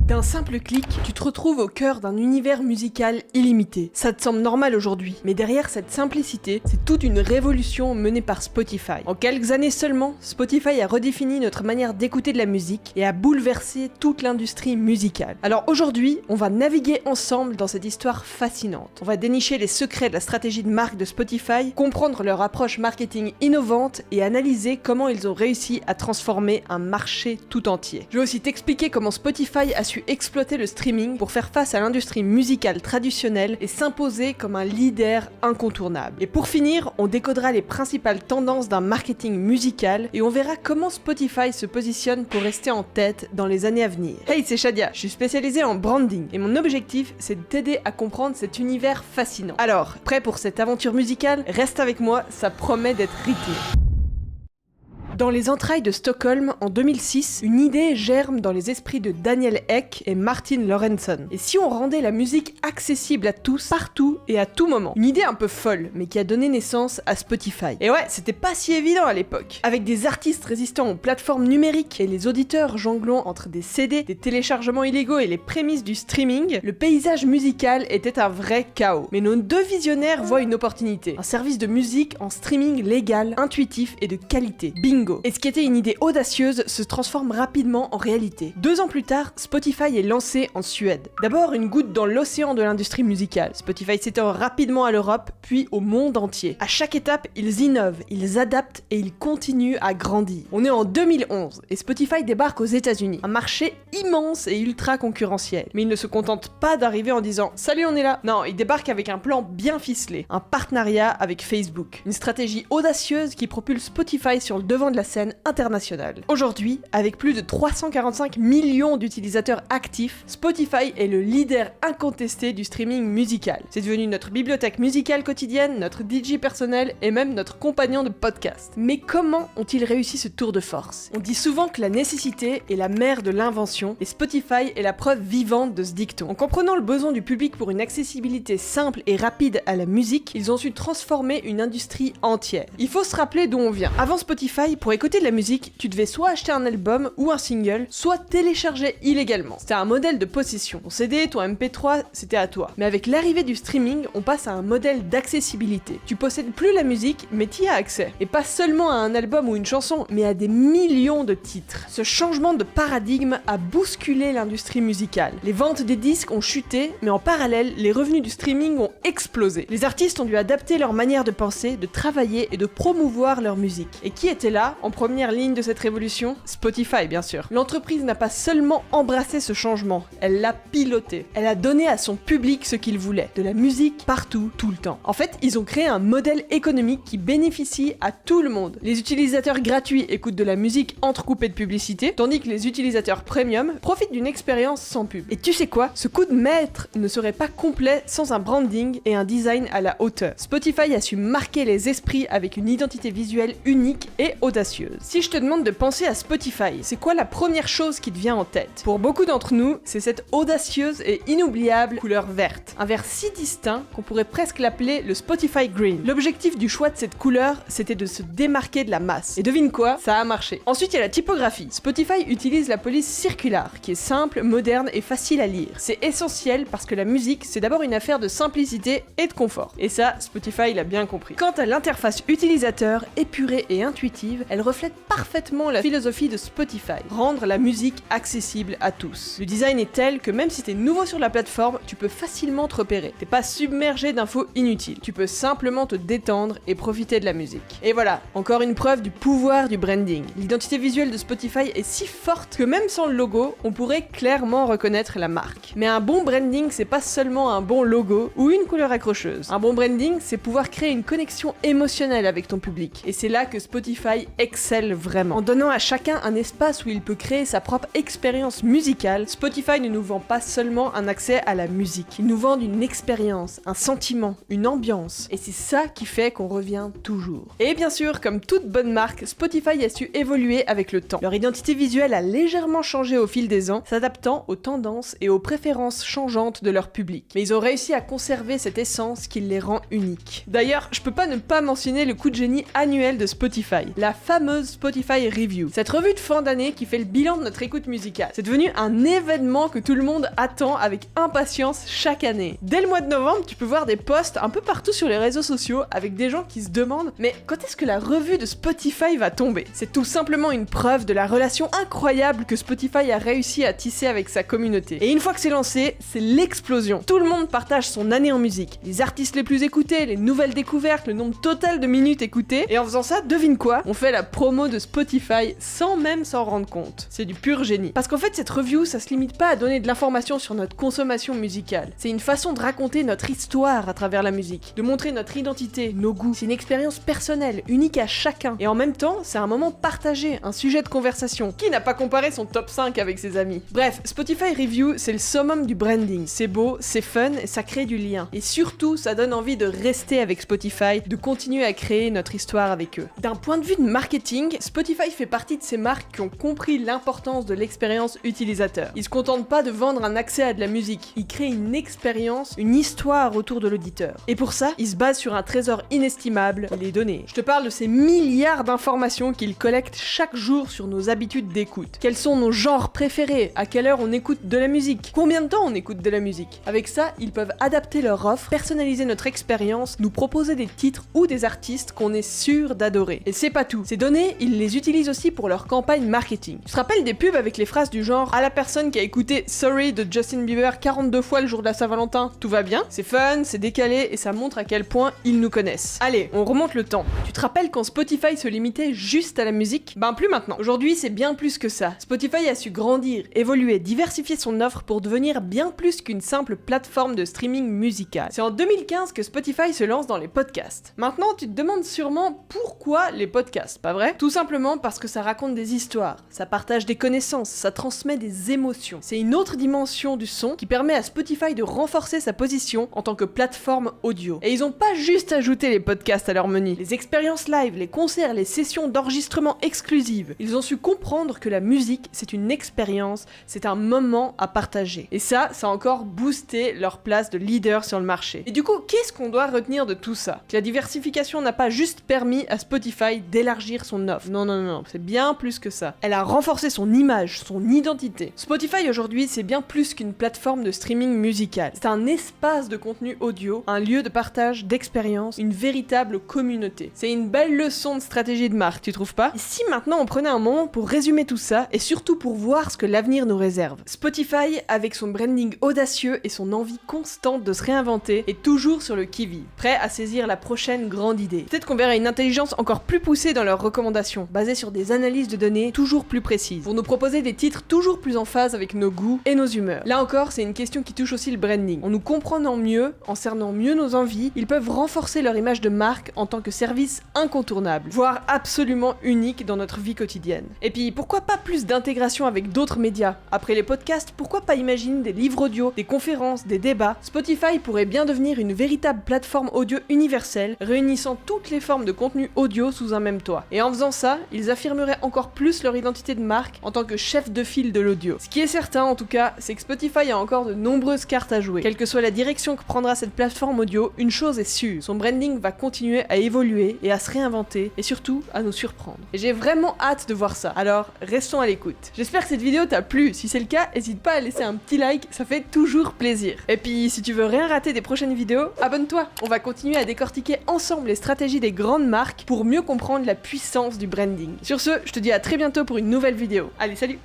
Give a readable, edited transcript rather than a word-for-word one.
D'un simple clic, tu te retrouves au cœur d'un univers musical illimité. Ça te semble normal aujourd'hui, mais derrière cette simplicité, c'est toute une révolution menée par Spotify. En quelques années seulement, Spotify a redéfini notre manière d'écouter de la musique et a bouleversé toute l'industrie musicale. Alors aujourd'hui, on va naviguer ensemble dans cette histoire fascinante. On va dénicher les secrets de la stratégie de marque de Spotify, comprendre leur approche marketing innovante et analyser comment ils ont réussi à transformer un marché tout entier. Je vais aussi t'expliquer comment Spotify a su exploiter le streaming pour faire face à l'industrie musicale traditionnelle et s'imposer comme un leader incontournable. Et pour finir, on décodera les principales tendances d'un marketing musical et on verra comment Spotify se positionne pour rester en tête dans les années à venir. Hey, c'est Shadia, je suis spécialisée en branding et mon objectif, c'est de t'aider à comprendre cet univers fascinant. Alors, prêt pour cette aventure musicale? Reste avec moi, ça promet d'être rythmé. Dans les entrailles de Stockholm, en 2006, une idée germe dans les esprits de Daniel Ek et Martin Lorentzon. Et si on rendait la musique accessible à tous, partout et à tout moment? Une idée un peu folle, mais qui a donné naissance à Spotify. Et ouais, c'était pas si évident à l'époque. Avec des artistes résistants aux plateformes numériques et les auditeurs jonglant entre des CD, des téléchargements illégaux et les prémices du streaming, le paysage musical était un vrai chaos. Mais nos deux visionnaires voient une opportunité. Un service de musique en streaming légal, intuitif et de qualité. Bingo! Et ce qui était une idée audacieuse se transforme rapidement en réalité. 2 ans plus tard, Spotify est lancé en Suède. D'abord une goutte dans l'océan de l'industrie musicale. Spotify s'étend rapidement à l'Europe, puis au monde entier. À chaque étape, ils innovent, ils adaptent et ils continuent à grandir. On est en 2011 et Spotify débarque aux États-Unis, un marché immense et ultra concurrentiel. Mais ils ne se contentent pas d'arriver en disant « Salut, on est là !» Non, ils débarquent avec un plan bien ficelé, un partenariat avec Facebook. Une stratégie audacieuse qui propulse Spotify sur le devant de la scène internationale. Aujourd'hui, avec plus de 345 millions d'utilisateurs actifs, Spotify est le leader incontesté du streaming musical. C'est devenu notre bibliothèque musicale quotidienne, notre DJ personnel et même notre compagnon de podcast. Mais comment ont-ils réussi ce tour de force? On dit souvent que la nécessité est la mère de l'invention et Spotify est la preuve vivante de ce dicton. En comprenant le besoin du public pour une accessibilité simple et rapide à la musique, ils ont su transformer une industrie entière. Il faut se rappeler d'où on vient. Avant Spotify, pour écouter de la musique, tu devais soit acheter un album ou un single, soit télécharger illégalement. C'était un modèle de possession. Ton CD, ton MP3, c'était à toi. Mais avec l'arrivée du streaming, on passe à un modèle d'accessibilité. Tu possèdes plus la musique, mais t'y as accès. Et pas seulement à un album ou une chanson, mais à des millions de titres. Ce changement de paradigme a bousculé l'industrie musicale. Les ventes des disques ont chuté, mais en parallèle, les revenus du streaming ont explosé. Les artistes ont dû adapter leur manière de penser, de travailler et de promouvoir leur musique. Et qui était là en première ligne de cette révolution? Spotify, bien sûr. L'entreprise n'a pas seulement embrassé ce changement, elle l'a piloté. Elle a donné à son public ce qu'il voulait, de la musique partout, tout le temps. En fait, ils ont créé un modèle économique qui bénéficie à tout le monde. Les utilisateurs gratuits écoutent de la musique entrecoupée de publicité, tandis que les utilisateurs premium profitent d'une expérience sans pub. Et tu sais quoi? Ce coup de maître ne serait pas complet sans un branding et un design à la hauteur. Spotify a su marquer les esprits avec une identité visuelle unique et audacieuse. Si je te demande de penser à Spotify, c'est quoi la première chose qui te vient en tête? Pour beaucoup d'entre nous, c'est cette audacieuse et inoubliable couleur verte. Un vert si distinct qu'on pourrait presque l'appeler le Spotify Green. L'objectif du choix de cette couleur, c'était de se démarquer de la masse. Et devine quoi? Ça a marché. Ensuite, il y a la typographie. Spotify utilise la police circulaire, qui est simple, moderne et facile à lire. C'est essentiel parce que la musique, c'est d'abord une affaire de simplicité et de confort. Et ça, Spotify l'a bien compris. Quant à l'interface utilisateur, épurée et intuitive, elle reflète parfaitement la philosophie de Spotify, rendre la musique accessible à tous. Le design est tel que même si t'es nouveau sur la plateforme, tu peux facilement te repérer. T'es pas submergé d'infos inutiles. Tu peux simplement te détendre et profiter de la musique. Et voilà, encore une preuve du pouvoir du branding. L'identité visuelle de Spotify est si forte que même sans le logo, on pourrait clairement reconnaître la marque. Mais un bon branding, c'est pas seulement un bon logo ou une couleur accrocheuse. Un bon branding, c'est pouvoir créer une connexion émotionnelle avec ton public. Et c'est là que Spotify excelle vraiment. En donnant à chacun un espace où il peut créer sa propre expérience musicale, Spotify ne nous vend pas seulement un accès à la musique. Ils nous vendent une expérience, un sentiment, une ambiance. Et c'est ça qui fait qu'on revient toujours. Et bien sûr, comme toute bonne marque, Spotify a su évoluer avec le temps. Leur identité visuelle a légèrement changé au fil des ans, s'adaptant aux tendances et aux préférences changeantes de leur public. Mais ils ont réussi à conserver cette essence qui les rend uniques. D'ailleurs, je peux pas ne pas mentionner le coup de génie annuel de Spotify, la fameuse Spotify Review, cette revue de fin d'année qui fait le bilan de notre écoute musicale. C'est devenu un événement que tout le monde attend avec impatience chaque année. Dès le mois de novembre, tu peux voir des posts un peu partout sur les réseaux sociaux avec des gens qui se demandent « Mais quand est-ce que la revue de Spotify va tomber ?» C'est tout simplement une preuve de la relation incroyable que Spotify a réussi à tisser avec sa communauté. Et une fois que c'est lancé, c'est l'explosion. Tout le monde partage son année en musique. Les artistes les plus écoutés, les nouvelles découvertes, le nombre total de minutes écoutées. Et en faisant ça, devine quoi? On fait la promo de Spotify sans même s'en rendre compte. C'est du pur génie. Parce qu'en fait, cette review, ça se limite pas à donner de l'information sur notre consommation musicale. C'est une façon de raconter notre histoire à travers la musique, de montrer notre identité, nos goûts. C'est une expérience personnelle, unique à chacun. Et en même temps, c'est un moment partagé, un sujet de conversation. Qui n'a pas comparé son top 5 avec ses amis? Bref, Spotify Review, c'est le summum du branding. C'est beau, c'est fun et ça crée du lien. Et surtout, ça donne envie de rester avec Spotify, de continuer à créer notre histoire avec eux. D'un point de vue de marketing, Spotify fait partie de ces marques qui ont compris l'importance de l'expérience utilisateur. Ils se contentent pas de vendre un accès à de la musique, ils créent une expérience, une histoire autour de l'auditeur. Et pour ça, ils se basent sur un trésor inestimable, les données. Je te parle de ces milliards d'informations qu'ils collectent chaque jour sur nos habitudes d'écoute. Quels sont nos genres préférés? À quelle heure on écoute de la musique? Combien de temps on écoute de la musique? Avec ça, ils peuvent adapter leur offre, personnaliser notre expérience, nous proposer des titres ou des artistes qu'on est sûr d'adorer. Et c'est pas tout. Ces données, ils les utilisent aussi pour leur campagne marketing. Tu te rappelles des pubs avec les phrases du genre « À la personne qui a écouté Sorry de Justin Bieber 42 fois le jour de la Saint-Valentin, tout va bien ?» C'est fun, c'est décalé et ça montre à quel point ils nous connaissent. Allez, on remonte le temps. Tu te rappelles quand Spotify se limitait juste à la musique? Ben plus maintenant. Aujourd'hui, c'est bien plus que ça. Spotify a su grandir, évoluer, diversifier son offre pour devenir bien plus qu'une simple plateforme de streaming musical. C'est en 2015 que Spotify se lance dans les podcasts. Maintenant, tu te demandes sûrement pourquoi les podcasts, pas vrai? Tout simplement parce que ça raconte des histoires, ça partage des connaissances, ça transmet des émotions. C'est une autre dimension du son qui permet à Spotify de renforcer sa position en tant que plateforme audio. Et ils ont pas juste ajouté les podcasts à leur menu. Les expériences live, les concerts, les sessions d'enregistrement exclusives. Ils ont su comprendre que la musique, c'est une expérience, c'est un moment à partager. Et ça a encore boosté leur place de leader sur le marché. Et du coup, qu'est-ce qu'on doit retenir de tout ça? Que la diversification n'a pas juste permis à Spotify d'élargir son offre. Non, c'est bien plus que ça. Elle a renforcé son image, son identité. Spotify aujourd'hui, c'est bien plus qu'une plateforme de streaming musical. C'est un espace de contenu audio, un lieu de partage, d'expérience, une véritable communauté. C'est une belle leçon de stratégie de marque, tu trouves pas? Et si maintenant on prenait un moment pour résumer tout ça, et surtout pour voir ce que l'avenir nous réserve. Spotify, avec son branding audacieux et son envie constante de se réinventer, est toujours sur le qui-vive, prêt à saisir la prochaine grande idée. Peut-être qu'on verra une intelligence encore plus poussée dans leurs recommandations, basée sur des analyses de données toujours plus précises, pour nous proposer des titres toujours plus en phase avec nos goûts et nos humeurs. Là encore, c'est une question qui touche aussi le branding. En nous comprenant mieux, en cernant mieux nos envies, ils peuvent renforcer leur image de marque en tant que service incontournable, voire absolument unique dans notre vie quotidienne. Et puis, pourquoi pas plus d'intégration avec d'autres médias? Après les podcasts, pourquoi pas imaginer des livres audio, des conférences, des débats? Spotify pourrait bien devenir une véritable plateforme audio universelle, réunissant toutes les formes de contenu audio sous un même toit. Et en faisant ça, ils affirmeraient encore plus leur identité de marque en tant que chef de file de l'audio. Ce qui est certain en tout cas, c'est que Spotify a encore de nombreuses cartes à jouer. Quelle que soit la direction que prendra cette plateforme audio, une chose est sûre, son branding va continuer à évoluer et à se réinventer et surtout à nous surprendre. Et j'ai vraiment hâte de voir ça, alors restons à l'écoute. J'espère que cette vidéo t'a plu, si c'est le cas, n'hésite pas à laisser un petit like, ça fait toujours plaisir. Et puis si tu veux rien rater des prochaines vidéos, abonne-toi, on va continuer à décortiquer ensemble les stratégies des grandes marques pour mieux comprendre la puissance du branding. Sur ce, je te dis à très bientôt pour une nouvelle vidéo. Allez, salut!